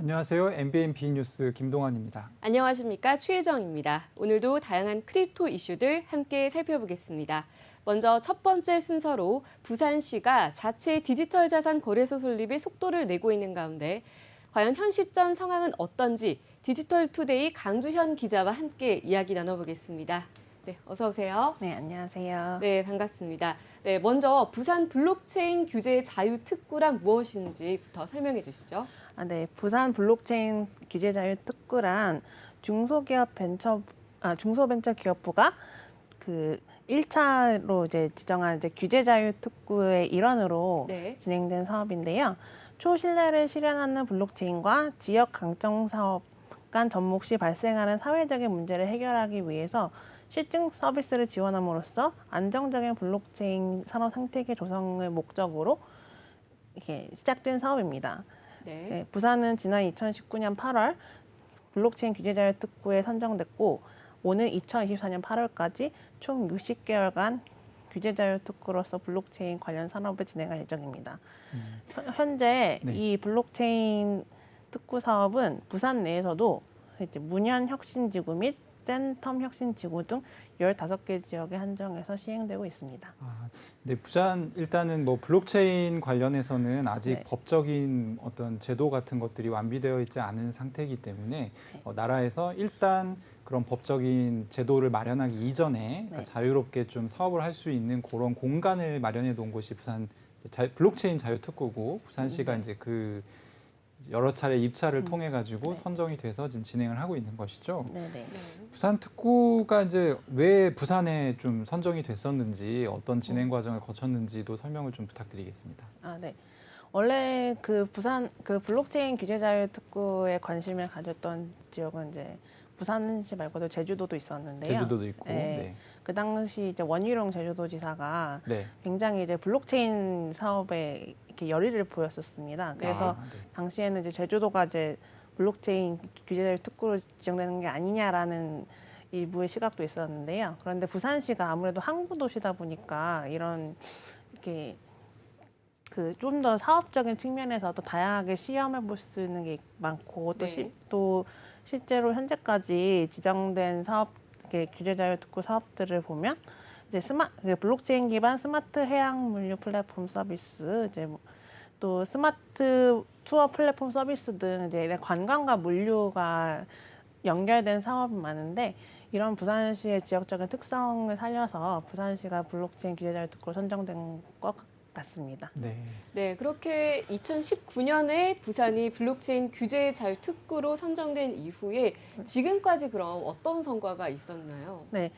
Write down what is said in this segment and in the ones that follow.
안녕하세요. MBN B뉴스 김동환입니다. 안녕하십니까. 추혜정입니다. 오늘도 다양한 크립토 이슈들 함께 살펴보겠습니다. 먼저 첫 번째 순서로 부산시가 자체 디지털 자산 거래소 설립에 속도를 내고 있는 가운데 과연 현 시점 상황은 어떤지 디지털 투데이 강주현 기자와 함께 이야기 나눠보겠습니다. 네, 어서 오세요. 네, 안녕하세요. 네, 반갑습니다. 네, 먼저 부산 블록체인 규제 자유 특구란 무엇인지부터 설명해 주시죠. 네, 부산 블록체인 규제 자유 특구란 중소벤처기업부가 그 1차로 이제 지정한 이제 규제 자유 특구의 일환으로 네. 진행된 사업인데요. 초신뢰를 실현하는 블록체인과 지역 강점 사업 간 접목 시 발생하는 사회적인 문제를 해결하기 위해서 실증 서비스를 지원함으로써 안정적인 블록체인 산업 생태계 조성을 목적으로 이렇게 시작된 사업입니다. 네. 네, 부산은 지난 2019년 8월 블록체인 규제자유 특구에 선정됐고 오는 2024년 8월까지 총 60개월간 규제자유 특구로서 블록체인 관련 산업을 진행할 예정입니다. 현재 네. 이 블록체인 특구 사업은 부산 내에서도 이제 문현혁신지구 및 센텀혁신지구 등 15개 지역에 한정해서 시행되고 있습니다. 네, 부산 일단은 뭐 블록체인 관련해서는 아직 네. 법적인 어떤 제도 같은 것들이 완비되어 있지 않은 상태이기 때문에 나라에서 일단 그런 법적인 제도를 마련하기 이전에 그러니까 자유롭게 좀 사업을 할 수 있는 그런 공간을 마련해 놓은 곳이 부산 블록체인 자유특구고 부산시가 이제 그 여러 차례 입찰을 통해 가지고 선정이 돼서 지금 진행을 하고 있는 것이죠. 네네. 부산 특구가 이제 왜 부산에 좀 선정이 됐었는지 어떤 진행 과정을 거쳤는지도 설명을 좀 부탁드리겠습니다. 네. 원래 그 부산 그 블록체인 규제 자유 특구에 관심을 가졌던 지역은 이제 부산시 말고도 제주도도 있었는데요. 제주도도 있고. 네. 네. 그 당시 이제 원희룡 제주도지사가 네. 굉장히 이제 블록체인 사업에 이렇게 열의를 보였었습니다. 그래서 네. 당시에는 이제 제주도가 이제 블록체인 규제 특구로 지정되는 게 아니냐라는 일부의 시각도 있었는데요. 그런데 부산시가 아무래도 항구 도시다 보니까 이런 이렇게 그 좀 더 사업적인 측면에서도 다양하게 시험해 볼 수 있는 게 많고 또 실제로 현재까지 지정된 사업 규제 자유 특구 사업들을 보면 이제 블록체인 기반 스마트 해양 물류 플랫폼 서비스, 이제 또 스마트 투어 플랫폼 서비스 등 이제 관광과 물류가 연결된 사업이 많은데 이런 부산시의 지역적인 특성을 살려서 부산시가 블록체인 규제 자유 특구로 선정된 것 같습니다. 네. 네, 그렇게 2019년에 부산이 블록체인 규제 자유 특구로 선정된 이후에 지금까지 그럼 어떤 성과가 있었나요? 네,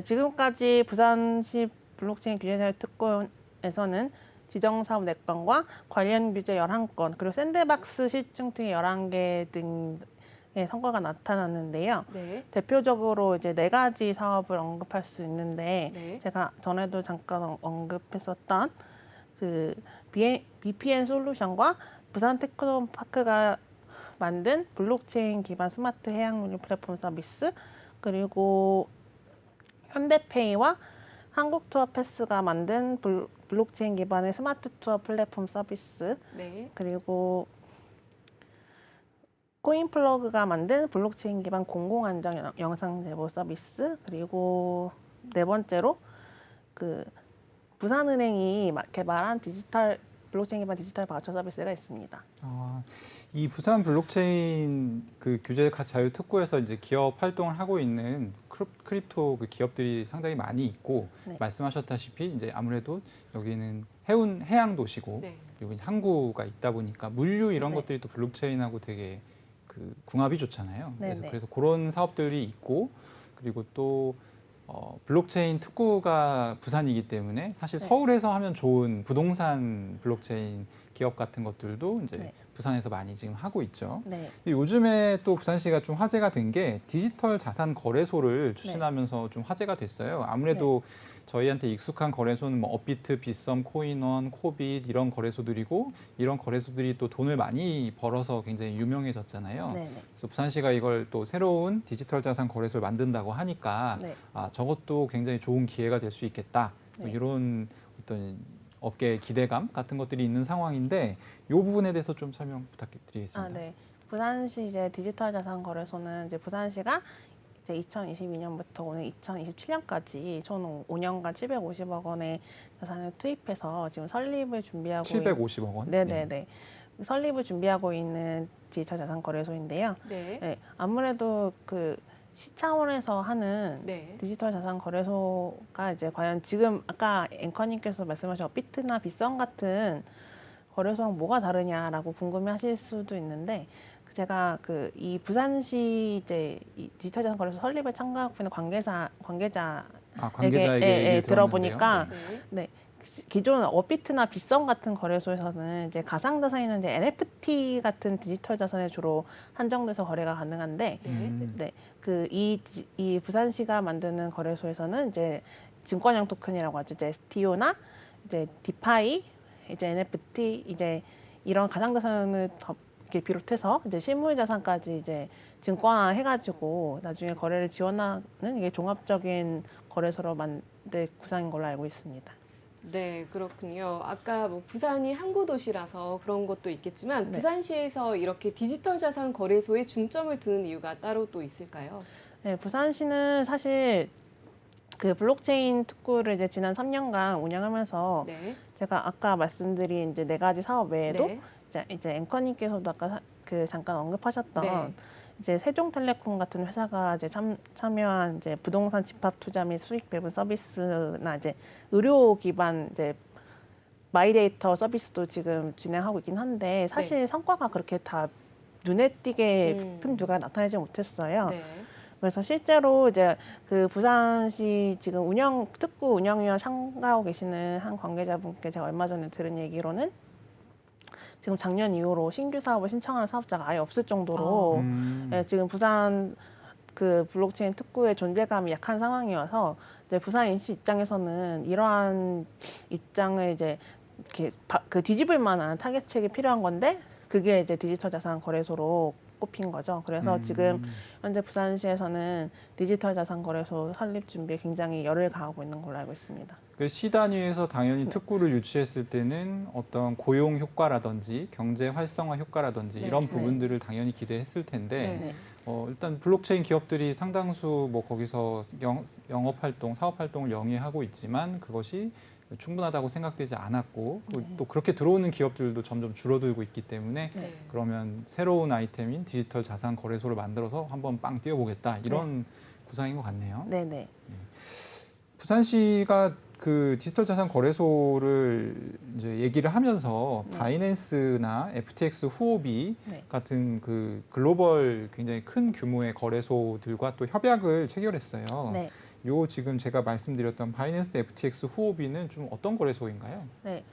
지금까지 부산시 블록체인 규제 자유 특구에서는 지정 사업 4건과 관련 규제 11건, 그리고 샌드박스 실증 등의 11개 등의 성과가 나타났는데요. 네. 대표적으로 이제 4가지 사업을 언급할 수 있는데 네. 제가 전에도 잠깐 언급했었던 그 BPN 솔루션과 부산 테크노파크가 만든 블록체인 기반 스마트 해양물류 플랫폼 서비스, 그리고 현대페이와 한국투어패스가 만든 블록체인 기반의 스마트 투어 플랫폼 서비스, 네. 그리고 코인플러그가 만든 블록체인 기반 공공안전 영상 제보 서비스, 그리고 4번째로 그 부산은행이 개발한 블록체인 기반 디지털 바우처 서비스가 있습니다. 이 부산 블록체인 그 규제 자유 특구에서 이제 기업 활동을 하고 있는 크립토 그 기업들이 상당히 많이 있고 말씀하셨다시피 이제 아무래도 여기는 해양 도시고 그리고 항구가 있다 보니까 물류 이런 것들이 또 블록체인하고 되게 그 궁합이 좋잖아요. 그래서 그런 사업들이 있고 그리고 또 블록체인 특구가 부산이기 때문에 사실 서울에서 하면 좋은 부동산 블록체인 기업 같은 것들도 이제 부산에서 많이 지금 하고 있죠. 요즘에 또 부산시가 좀 화제가 된 게 디지털 자산 거래소를 추진하면서 좀 화제가 됐어요. 아무래도 저희한테 익숙한 거래소는 뭐 업비트, 빗썸, 코인원, 코빗 이런 거래소들이고 이런 거래소들이 또 돈을 많이 벌어서 굉장히 유명해졌잖아요. 그래서 부산시가 이걸 또 새로운 디지털 자산 거래소를 만든다고 하니까 저것도 굉장히 좋은 기회가 될 수 있겠다. 또 이런 어떤 업계의 기대감 같은 것들이 있는 상황인데 이 부분에 대해서 좀 설명 부탁드리겠습니다. 부산시 이제 디지털 자산 거래소는 이제 부산시가 이제 2022년부터 오늘 2027년까지 총 5년간 750억 원의 자산을 투입해서 지금 설립을 준비하고 750억 원? 네네네. 설립을 준비하고 있는 디지털 자산 거래소인데요. 네. 네, 아무래도 그 시 차원에서 하는 네. 디지털 자산 거래소가 이제 과연 지금 아까 앵커님께서 말씀하신 업비트나 빗썸 같은 거래소랑 뭐가 다르냐라고 궁금해하실 수도 있는데 제가 그 이 부산시 이제 이 디지털 자산 거래소 설립을 참가하고 있는 관계자에게 관계자에게 얘기를 들어보니까 들었는데요. 네. 기존 업비트나 빗썸 같은 거래소에서는 이제 가상자산이나 이제 NFT 같은 디지털 자산에 주로 한정돼서 거래가 가능한데 네. 네, 그 이 부산시가 만드는 거래소에서는 이제 증권형 토큰이라고 하죠. 이제 STO나 이제 디파이, 이제 NFT, 이제 이런 가상자산을 이렇게 비롯해서 이제 실물자산까지 이제 증권화 해가지고 나중에 거래를 지원하는 이게 종합적인 거래소로 만들 구상인 걸로 알고 있습니다. 네, 그렇군요. 아까 뭐 부산이 항구 도시라서 그런 것도 있겠지만 네. 부산시에서 이렇게 디지털 자산 거래소에 중점을 두는 이유가 따로 또 있을까요? 네, 부산시는 사실 그 블록체인 특구를 이제 지난 3년간 운영하면서 네. 제가 아까 말씀드린 이제 4가지 사업 외에도 네. 이제 앵커님께서도 아까 그 잠깐 언급하셨던 네. 이제 세종텔레콤 같은 회사가 이제 참여한 이제 부동산 집합 투자 및 수익 배분 서비스나 이제 의료 기반 이제 마이데이터 서비스도 지금 진행하고 있긴 한데 사실 성과가 그렇게 다 눈에 띄게 틈두가 나타나지 못했어요. 네. 그래서 실제로 이제 그 부산시 지금 특구 운영위원 참가하고 계시는 한 관계자분께 제가 얼마 전에 들은 얘기로는 지금 작년 이후로 신규 사업을 신청하는 사업자가 아예 없을 정도로 예, 지금 부산 그 블록체인 특구의 존재감이 약한 상황이어서 이제 부산시 입장에서는 이러한 입장을 이제 이렇게 그 뒤집을 만한 타겟책이 필요한 건데 그게 이제 디지털 자산 거래소로 꼽힌 거죠. 그래서 지금 현재 부산시에서는 디지털 자산 거래소 설립 준비에 굉장히 열을 가하고 있는 걸로 알고 있습니다. 그 시 단위에서 당연히 특구를 유치했을 때는 어떤 고용 효과라든지 경제 활성화 효과라든지 네. 이런 부분들을 당연히 기대했을 텐데 네. 일단 블록체인 기업들이 상당수 뭐 거기서 영업 활동, 사업 활동을 영위하고 있지만 그것이 충분하다고 생각되지 않았고 또 그렇게 들어오는 기업들도 점점 줄어들고 있기 때문에 네. 그러면 새로운 아이템인 디지털 자산 거래소를 만들어서 한번 빵 뛰어보겠다 이런 구상인 것 같네요. 네네. 부산시가 그 디지털 자산 거래소를 이제 얘기를 하면서 바이낸스나 FTX 후오비 같은 그 글로벌 굉장히 큰 규모의 거래소들과 또 협약을 체결했어요. 네. 요 지금 제가 말씀드렸던 바이낸스, FTX 후오비는 좀 어떤 거래소인가요? 네.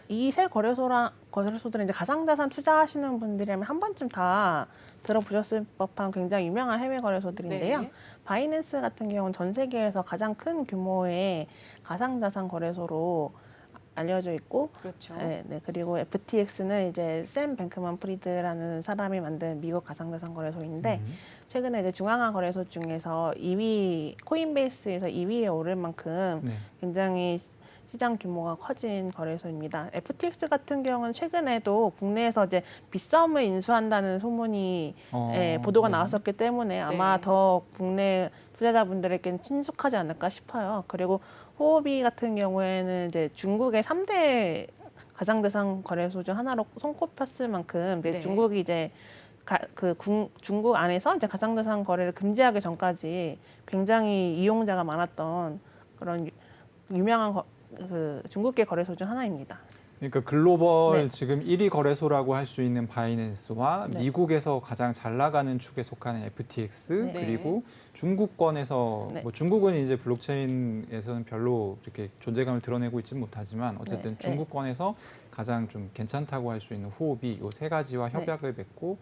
이 세 거래소들은 이제 가상자산 투자하시는 분들이라면 한 번쯤 다 들어보셨을 법한 굉장히 유명한 해외 거래소들인데요. 네. 바이낸스 같은 경우는 전 세계에서 가장 큰 규모의 가상자산 거래소로 알려져 있고, 그렇죠. 네, 그리고 FTX는 이제 샘 뱅크먼 프리드라는 사람이 만든 미국 가상자산 거래소인데 최근에 이제 중앙화 거래소 중에서 2위 코인베이스에서 2위에 오를 만큼 굉장히 시장 규모가 커진 거래소입니다. FTX 같은 경우는 최근에도 국내에서 이제 빗썸을 인수한다는 소문이 보도가 나왔었기 때문에 아마 더 국내 투자자분들에게는 친숙하지 않을까 싶어요. 그리고 후오비 같은 경우에는 이제 중국의 3대 가상자산 거래소 중 하나로 손꼽혔을 만큼 중국이 이제 중국 안에서 이제 가상자산 거래를 금지하기 전까지 굉장히 이용자가 많았던 그런 유명한 그 중국계 거래소 중 하나입니다. 그러니까 글로벌 지금 1위 거래소라고 할 수 있는 바이낸스와 미국에서 가장 잘 나가는 축에 속하는 FTX 그리고 중국권에서 뭐 중국은 이제 블록체인에서는 별로 이렇게 존재감을 드러내고 있지는 못하지만 어쨌든 중국권에서 가장 좀 괜찮다고 할 수 있는 후오비 이 세 가지와 협약을 맺고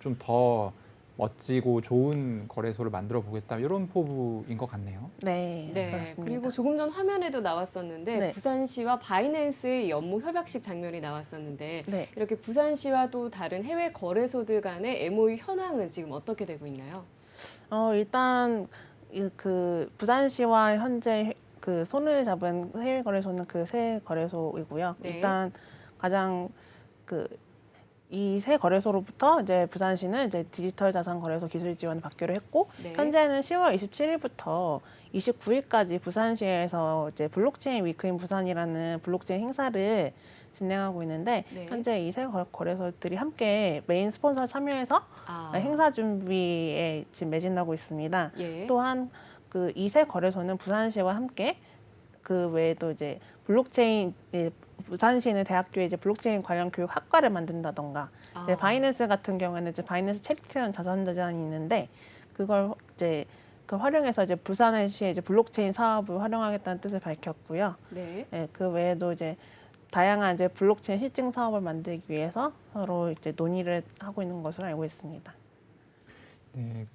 좀 더 멋지고 좋은 거래소를 만들어 보겠다 이런 포부인 것 같네요. 네, 네. 그렇습니다. 그리고 조금 전 화면에도 나왔었는데 부산시와 바이낸스의 연무 협약식 장면이 나왔었는데 이렇게 부산시와 또 다른 해외 거래소들 간의 MOU 현황은 지금 어떻게 되고 있나요? 일단 그 부산시와 현재 그 손을 잡은 해외 거래소는 그 세 거래소이고요. 일단 가장 그 이 새 거래소로부터 이제 부산시는 이제 디지털 자산 거래소 기술 지원을 받기로 했고 네. 현재는 10월 27일부터 29일까지 부산시에서 이제 블록체인 위크인 부산이라는 블록체인 행사를 진행하고 있는데 네. 현재 이 새 거래소들이 함께 메인 스폰서 참여해서 행사 준비에 지금 매진하고 있습니다. 예. 또한 그 이 새 거래소는 부산시와 함께 그 외에도 이제 블록체인 부산시는 대학교에 이제 블록체인 관련 교육 학과를 만든다던가 이제 바이낸스 같은 경우에는 이제 바이낸스 체리티라는 자산자산이 있는데 그걸 이제 그 활용해서 이제 부산시에 이제 블록체인 사업을 활용하겠다는 뜻을 밝혔고요. 네. 네, 그 외에도 이제 다양한 이제 블록체인 실증 사업을 만들기 위해서 서로 이제 논의를 하고 있는 것으로 알고 있습니다. 네.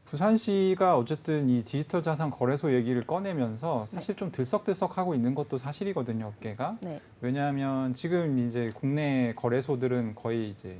부산시가 어쨌든 이 디지털 자산 거래소 얘기를 꺼내면서 사실 좀 들썩들썩하고 있는 것도 사실이거든요, 업계가. 네. 왜냐하면 지금 이제 국내 거래소들은 거의 이제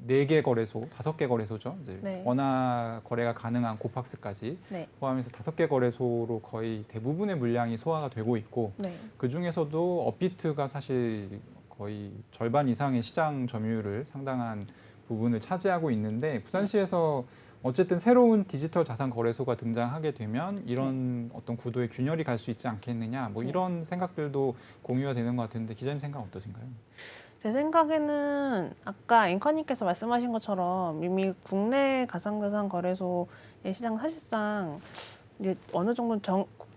4개 거래소, 5개 거래소죠. 이제 네. 원화 거래가 가능한 고팍스까지 네. 포함해서 5개 거래소로 거의 대부분의 물량이 소화가 되고 있고 네. 그 중에서도 업비트가 사실 거의 절반 이상의 시장 점유율을 상당한 부분을 차지하고 있는데 부산시에서 어쨌든 새로운 디지털 자산 거래소가 등장하게 되면 이런 어떤 구도의 균열이 갈 수 있지 않겠느냐 뭐 이런 생각들도 공유가 되는 것 같은데 기자님 생각 어떠신가요? 제 생각에는 아까 앵커님께서 말씀하신 것처럼 이미 국내 가상자산 거래소의 시장 사실상 이제 어느 정도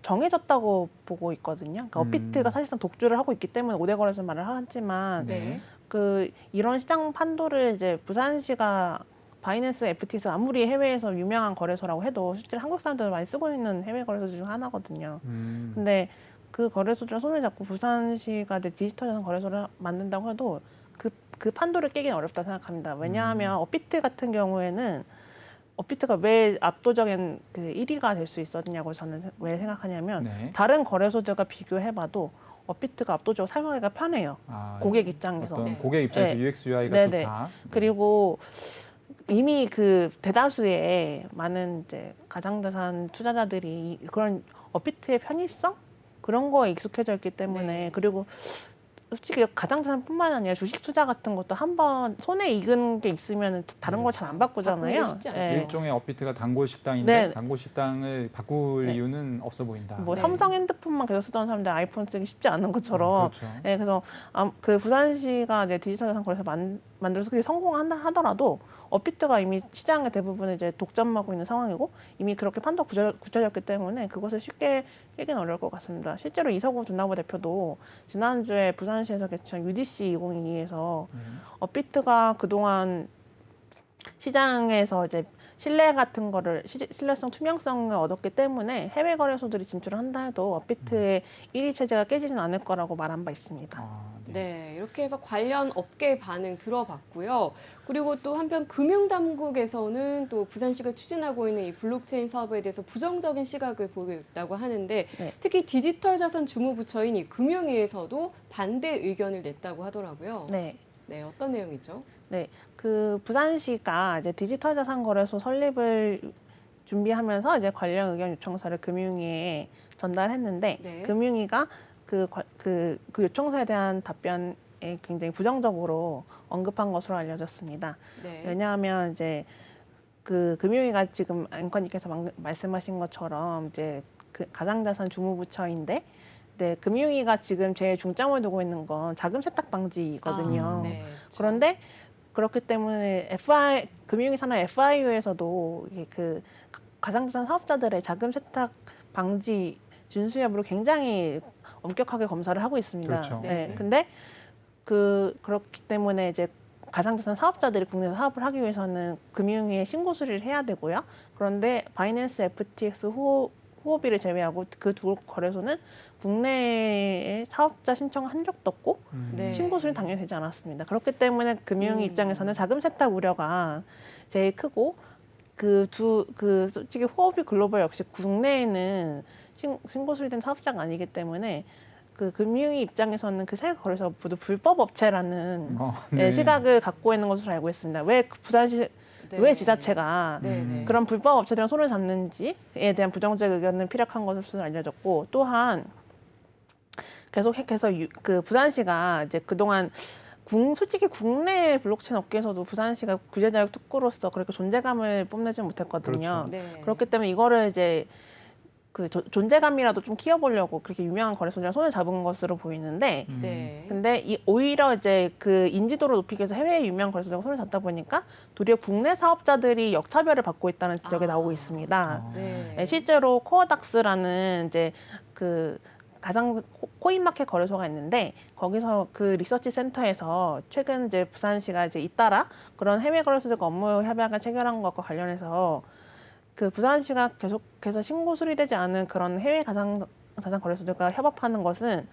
정해졌다고 보고 있거든요. 그러니까 업비트가 사실상 독주를 하고 있기 때문에 5대 거래소 말을 하지만 네. 그 이런 시장 판도를 이제 부산시가 바이낸스 FTX 아무리 해외에서 유명한 거래소라고 해도 실제로 한국 사람들 많이 쓰고 있는 해외 거래소 중 하나거든요. 근데 그 거래소들랑 손을 잡고 부산시가 디지털 자산 거래소를 만든다고 해도 그 판도를 깨기는 어렵다 생각합니다. 왜냐하면 업비트 같은 경우에는 업비트가 왜 압도적인 그 1위가 될 수 있었냐고 저는 왜 생각하냐면 네. 다른 거래소들과 비교해봐도 업비트가 압도적으로 사용하기가 편해요. 고객 입장에서. 어떤 네. 고객 입장에서 네. UX, UI가 네네. 좋다. 그리고 이미 그 대다수의 많은 이제 가상자산 투자자들이 그런 업비트의 편의성 그런 거에 익숙해져 있기 때문에 네. 그리고 솔직히 가상자산뿐만 아니라 주식 투자 같은 것도 한번 손에 익은 게 있으면 다른 걸 잘 안 바꾸잖아요. 바꾸기 쉽지 않죠. 예. 일종의 업비트가 단골 식당인데 네. 단골 식당을 바꿀 네. 이유는 없어 보인다. 뭐 네. 삼성 핸드폰만 계속 쓰던 사람들 아이폰 쓰기 쉽지 않은 것처럼 그렇죠. 네, 그래서 그 부산시가 이제 디지털 자산 거래소 만들어서 그게 성공한다 하더라도 업비트가 이미 시장의 대부분을 이제 독점하고 있는 상황이고 이미 그렇게 판도 굳혀졌기 때문에 그것을 쉽게 깨기는 어려울 것 같습니다. 실제로 이서구 두나무 대표도 지난주에 부산시에서 개최한 UDC 2022에서 업비트가 그동안 시장에서 이제 신뢰 같은 거를 신뢰성, 투명성을 얻었기 때문에 해외 거래소들이 진출을 한다 해도 업비트의 1위 체제가 깨지진 않을 거라고 말한 바 있습니다. 네, 이렇게 해서 관련 업계 반응 들어봤고요. 그리고 또 한편 금융당국에서는 또 부산시가 추진하고 있는 이 블록체인 사업에 대해서 부정적인 시각을 보이고 있다고 하는데 네. 특히 디지털 자산 주무부처인 이 금융위에서도 반대 의견을 냈다고 하더라고요. 네. 네, 어떤 내용이죠? 네, 그 부산시가 이제 디지털 자산 거래소 설립을 준비하면서 이제 관련 의견 요청서를 금융위에 전달했는데 네. 금융위가 그 요청서에 대한 답변에 굉장히 부정적으로 언급한 것으로 알려졌습니다. 네. 왜냐하면 이제 그 금융위가 지금 앵커님께서 말씀하신 것처럼 이제 그 가상자산 주무부처인데 네, 금융위가 지금 제일 중점을 두고 있는 건 자금 세탁 방지거든요. 네, 그렇죠. 그런데 그렇기 때문에 금융위 산하 FIU에서도 그 가상자산 사업자들의 자금 세탁 방지 준수 여부를 굉장히 엄격하게 검사를 하고 있습니다. 그렇죠. 네. 네. 근데 그렇기 때문에 이제 가상자산 사업자들이 국내에서 사업을 하기 위해서는 금융위에 신고 수리를 해야 되고요. 그런데 바이낸스 FTX 후오비를 제외하고 그 두 거래소는 국내에 사업자 신청을 한 적도 없고 네. 신고 수리는 당연히 되지 않았습니다. 그렇기 때문에 금융위 입장에서는 자금 세탁 우려가 제일 크고 솔직히 후오비 글로벌 역시 국내에는 신고 수리된 사업자가 아니기 때문에 그 금융위 입장에서는 그 세 거래소 모두 불법 업체라는 네. 시각을 갖고 있는 것으로 알고 있습니다. 왜 부산시 네. 왜 지자체가 네, 네. 그런 불법 업체들이랑 손을 잡는지에 대한 부정적 의견은 피력한 것으로 알려졌고 또한 계속해서 그 부산시가 이제 그동안 솔직히 국내 블록체인 업계에서도 부산시가 규제자격 특구로서 그렇게 존재감을 뽐내지 못했거든요. 그렇죠. 네. 그렇기 때문에 이거를 이제 그 존재감이라도 좀 키워보려고 그렇게 유명한 거래소들이랑 손을 잡은 것으로 보이는데, 네. 근데 오히려 이제 그 인지도를 높이기 위해서 해외 유명한 거래소들과 손을 잡다 보니까 도리어 국내 사업자들이 역차별을 받고 있다는 지적이 나오고 있습니다. 네. 네, 실제로 코어닥스라는 이제 그 가상 코인마켓 거래소가 있는데 거기서 그 리서치 센터에서 최근 이제 부산시가 이제 잇따라 그런 해외 거래소들과 업무 협약을 체결한 것과 관련해서 그 부산시가 계속해서 신고 수리되지 않은 그런 해외 가상 거래소들과 협업하는 것은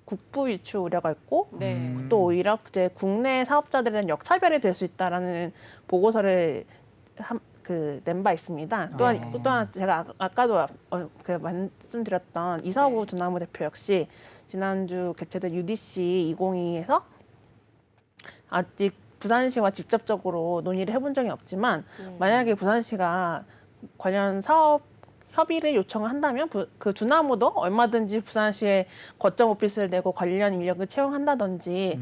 국부 유출 우려가 있고 네. 또 오히려 이제 국내 사업자들에 대한 역차별이 될 수 있다라는 보고서를 낸 바 있습니다. 또한 제가 아까도 그 말씀드렸던 이서구 두나무 대표 역시 지난주 개최된 UDC 2022에서 아직 부산시와 직접적으로 논의를 해본 적이 없지만 만약에 부산시가 관련 사업 협의를 요청을 한다면 그 두나무도 얼마든지 부산시에 거점 오피스를 내고 관련 인력을 채용한다든지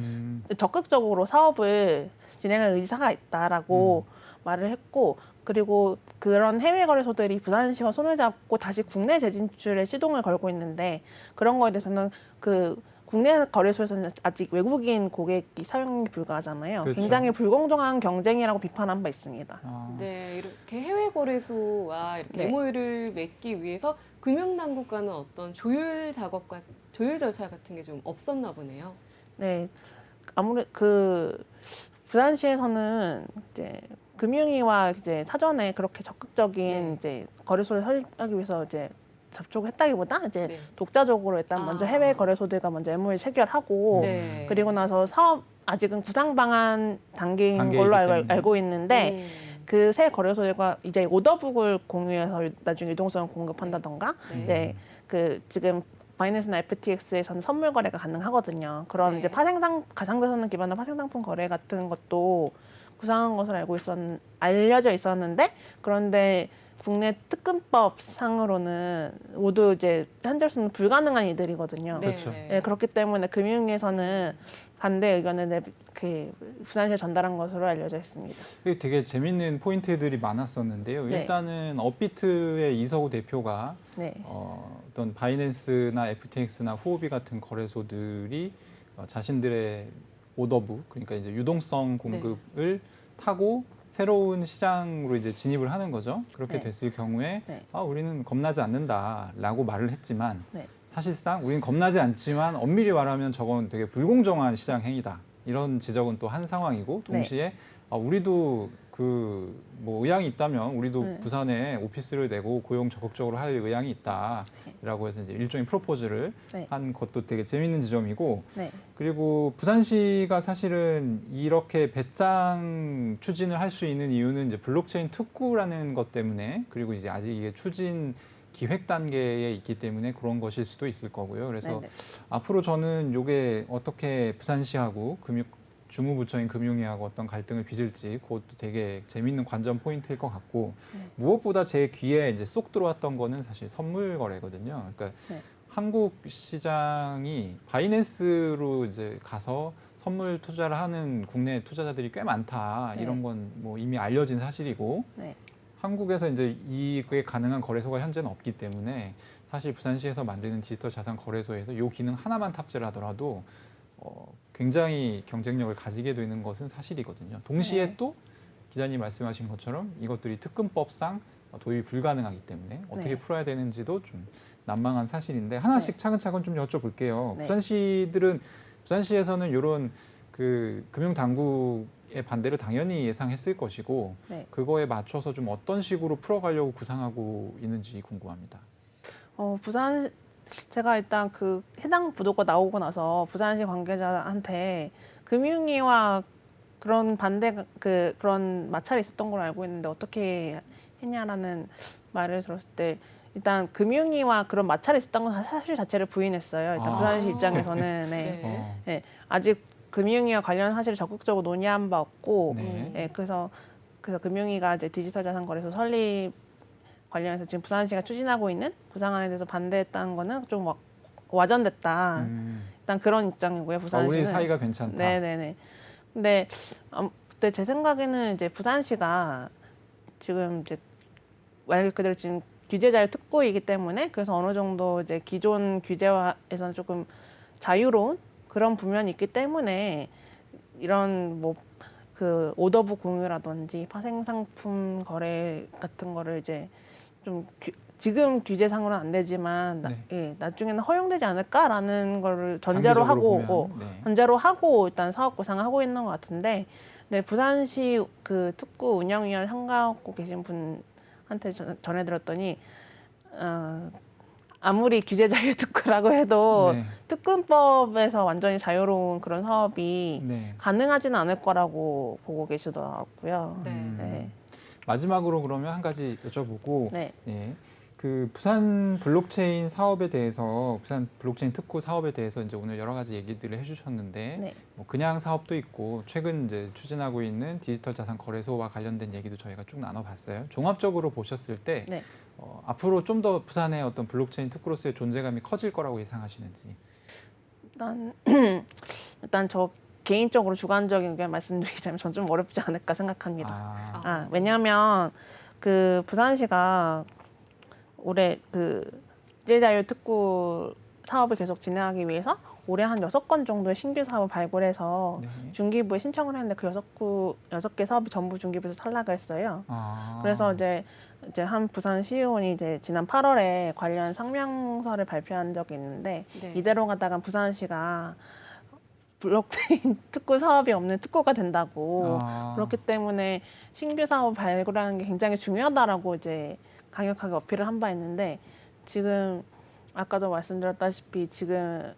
적극적으로 사업을 진행할 의사가 있다라고 말을 했고, 그리고 그런 해외 거래소들이 부산시와 손을 잡고 다시 국내 재진출에 시동을 걸고 있는데 그런 거에 대해서는 그 국내 거래소에서는 아직 외국인 고객이 사용이 불가하잖아요. 그렇죠. 굉장히 불공정한 경쟁이라고 비판한 바 있습니다. 네, 이렇게 해외 거래소와 이렇게 네. MOU를 맺기 위해서 금융당국과는 어떤 조율 작업과 조율 절차 같은 게 좀 없었나 보네요. 네, 아무래도 그 부산시에서는 이제 금융위와 이제 사전에 그렇게 적극적인 네. 이제 거래소를 설립하기 위해서 이제 접촉을 했다기보다 이제 네. 독자적으로 일단 먼저 해외 거래소들과 먼저 MOU 체결하고 네. 그리고 나서 사업 아직은 구상 방안 단계인 단계이기 걸로 때문에. 알고 있는데 그 새 거래소들과 이제 오더북을 공유해서 나중에 유동성을 공급한다던가 네. 이제 그 지금 바이낸스나 FTX에서는 선물 거래가 가능하거든요. 그런 네. 이제 가상자산 기반의 파생상품 거래 같은 것도 구상한 것으로 알려져 있었는데 그런데 국내 특근법 상으로는 모두 이제 현재로서는 불가능한 일들이거든요. 네. 그렇죠. 네, 그렇기 때문에 금융위에서는 반대 의견을 부산시에 전달한 것으로 알려져 있습니다. 이게 되게 재밌는 포인트들이 많았었는데요. 네. 일단은 업비트의 이서구 대표가 네, 어떤 바이낸스나 FTX나 후오비 같은 거래소들이 자신들의 오더북, 그러니까 이제 유동성 공급을 타고 새로운 시장으로 이제 진입을 하는 거죠. 그렇게 네. 됐을 경우에 네. 우리는 겁나지 않는다라고 말을 했지만 네. 사실상 우리는 겁나지 않지만 엄밀히 말하면 저건 되게 불공정한 시장 행위다. 이런 지적은 또 한 상황이고 동시에 우리도 그 뭐 의향이 있다면 우리도 네. 부산에 오피스를 내고 고용 적극적으로 할 의향이 있다라고 해서 이제 일종의 프로포즈를 네. 한 것도 되게 재밌는 지점이고 네, 그리고 부산시가 사실은 이렇게 배짱 추진을 할 수 있는 이유는 이제 블록체인 특구라는 것 때문에 그리고 이제 아직 이게 추진 기획 단계에 있기 때문에 그런 것일 수도 있을 거고요. 그래서 네네. 앞으로 저는 이게 어떻게 부산시하고 주무부처인 금융위하고 어떤 갈등을 빚을지 그것도 되게 재밌는 관전 포인트일 것 같고 무엇보다 제 귀에 이제 쏙 들어왔던 거는 사실 선물 거래거든요. 그러니까 네. 한국 시장이 바이낸스로 이제 가서 선물 투자를 하는 국내 투자자들이 꽤 많다. 네. 이런 건 뭐 이미 알려진 사실이고 네. 한국에서 이제 이게 가능한 거래소가 현재는 없기 때문에 사실 부산시에서 만드는 디지털 자산 거래소에서 이 기능 하나만 탑재를 하더라도 굉장히 경쟁력을 가지게 되는 것은 사실이거든요. 동시에 네. 또 기자님 말씀하신 것처럼 이것들이 특근법상 도입이 불가능하기 때문에 어떻게 네. 풀어야 되는지도 좀 난망한 사실인데 하나씩 차근차근 좀 여쭤볼게요. 네. 부산시에서는 이런 그 금융 당국의 반대를 당연히 예상했을 것이고 네. 그거에 맞춰서 좀 어떤 식으로 풀어가려고 구상하고 있는지 궁금합니다. 제가 일단 그 해당 보도가 나오고 나서 부산시 관계자한테 금융위와 그런 그런 마찰이 있었던 걸로 알고 있는데 어떻게 했냐라는 말을 들었을 때 일단 금융위와 그런 마찰이 있었던 건 사실 자체를 부인했어요. 일단 부산시 입장에서는 네. 아직 금융위와 관련 사실을 적극적으로 논의한 바 없고 네. 그래서 금융위가 이제 디지털 자산 거래소 설립 관련해서 지금 부산시가 추진하고 있는 구상안에 대해서 반대했다는 거는 좀 와전됐다. 일단 그런 입장이고요. 아, 부산시는. 우리 사이가 괜찮다. 네네네. 근데 그때 제 생각에는 이제 부산시가 지금 이제 말 그대로 지금 규제 자유 특구이기 때문에 그래서 어느 정도 이제 기존 규제화에서는 조금 자유로운 그런 부면이 있기 때문에 이런 뭐 그 오더북 공유라든지 파생 상품 거래 같은 거를 이제 좀 지금 규제상으로는 안 되지만 나중에는 허용되지 않을까라는 거를 전제로 하고 전제로 하고 일단 사업 구상을 하고 있는 것 같은데, 네, 부산시 그 특구 운영위원 참가하고 계신 분한테 전해 들었더니 아무리 규제 자유 특구라고 해도 특근법에서 완전히 자유로운 그런 사업이 가능하지는 않을 거라고 보고 계시더라고요. 네. 마지막으로 그러면 한 가지 여쭤보고, 그 부산 블록체인 사업에 대해서, 부산 블록체인 특구 사업에 대해서 이제 오늘 여러 가지 얘기들을 해주셨는데, 뭐 그냥 사업도 있고 최근 이제 추진하고 있는 디지털 자산 거래소와 관련된 얘기도 저희가 쭉 나눠봤어요. 종합적으로 보셨을 때 앞으로 좀 더 부산의 어떤 블록체인 특구로서의 존재감이 커질 거라고 예상하시는지? 일단 저 개인적으로 주관적인 의견 말씀드리자면 전 좀 어렵지 않을까 생각합니다. 왜냐하면 그 부산시가 올해 그 규제자유 특구 사업을 계속 진행하기 위해서 올해 한 6건 정도의 신규 사업을 발굴해서 중기부에 신청을 했는데 그 6개 사업이 전부 중기부에서 탈락을 했어요. 그래서 이제 한 부산 시의원이 이제 지난 8월에 관련 상명서를 발표한 적이 있는데 이대로 가다가 부산시가 블록체인 특구 사업이 없는 특구가 된다고. 그렇기 때문에 신규 사업 발굴하는 게 굉장히 중요하다라고 이제 강력하게 어필을 한 바 있는데, 지금 아까도 말씀드렸다시피 지금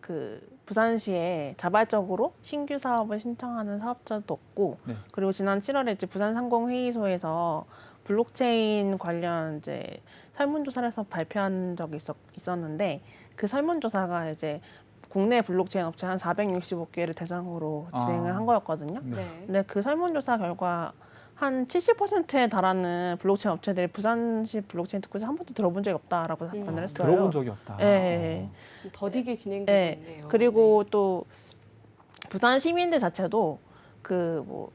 그 부산시에 자발적으로 신규 사업을 신청하는 사업자도 없고, 그리고 지난 7월에 이제 부산상공회의소에서 블록체인 관련 이제 설문조사를 해서 발표한 적이 있었는데, 그 설문조사가 이제 국내 블록체인 업체 한 465개를 대상으로 진행을 한 거였거든요. 근데 그 설문조사 결과 한 70%에 달하는 블록체인 업체들이 부산시 블록체인 특구에서 한 번도 들어본 적이 없다라고 답변을 했어요. 들어본 적이 없다. 네. 더디게 진행되고 있네요. 그리고 또 부산 시민들 자체도 그 뭐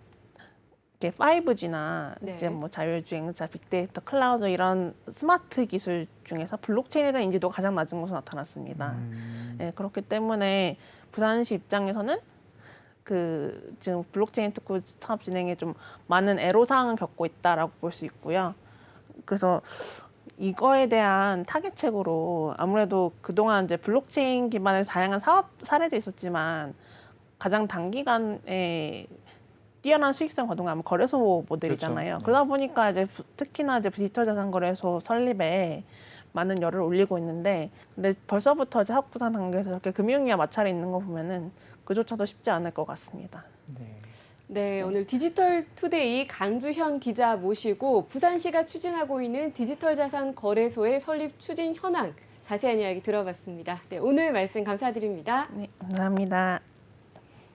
이렇게 5G나 이제 뭐 자율주행차, 빅데이터, 클라우드 이런 스마트 기술 중에서 블록체인에 대한 인지도가 가장 낮은 것으로 나타났습니다. 그렇기 때문에 부산시 입장에서는 그 지금 블록체인 특구 사업 진행에 좀 많은 애로사항을 겪고 있다라고 볼 수 있고요. 그래서 이거에 대한 타겟책으로 아무래도 그동안 이제 블록체인 기반의 다양한 사업 사례도 있었지만 가장 단기간에 뛰어난 수익성 거둔 건 거래소 모델이잖아요. 그러다 보니까 이제 특히나 이제 디지털 자산 거래소 설립에 많은 열을 올리고 있는데, 근데 벌써부터 이제 사업구상 단계에서 이렇게 금융위와 마찰이 있는 거 보면은 그조차도 쉽지 않을 것 같습니다. 네, 오늘 디지털 투데이 강주현 기자 모시고 부산시가 추진하고 있는 디지털 자산 거래소의 설립 추진 현황 자세한 이야기 들어봤습니다. 네, 오늘 말씀 감사드립니다. 네, 감사합니다.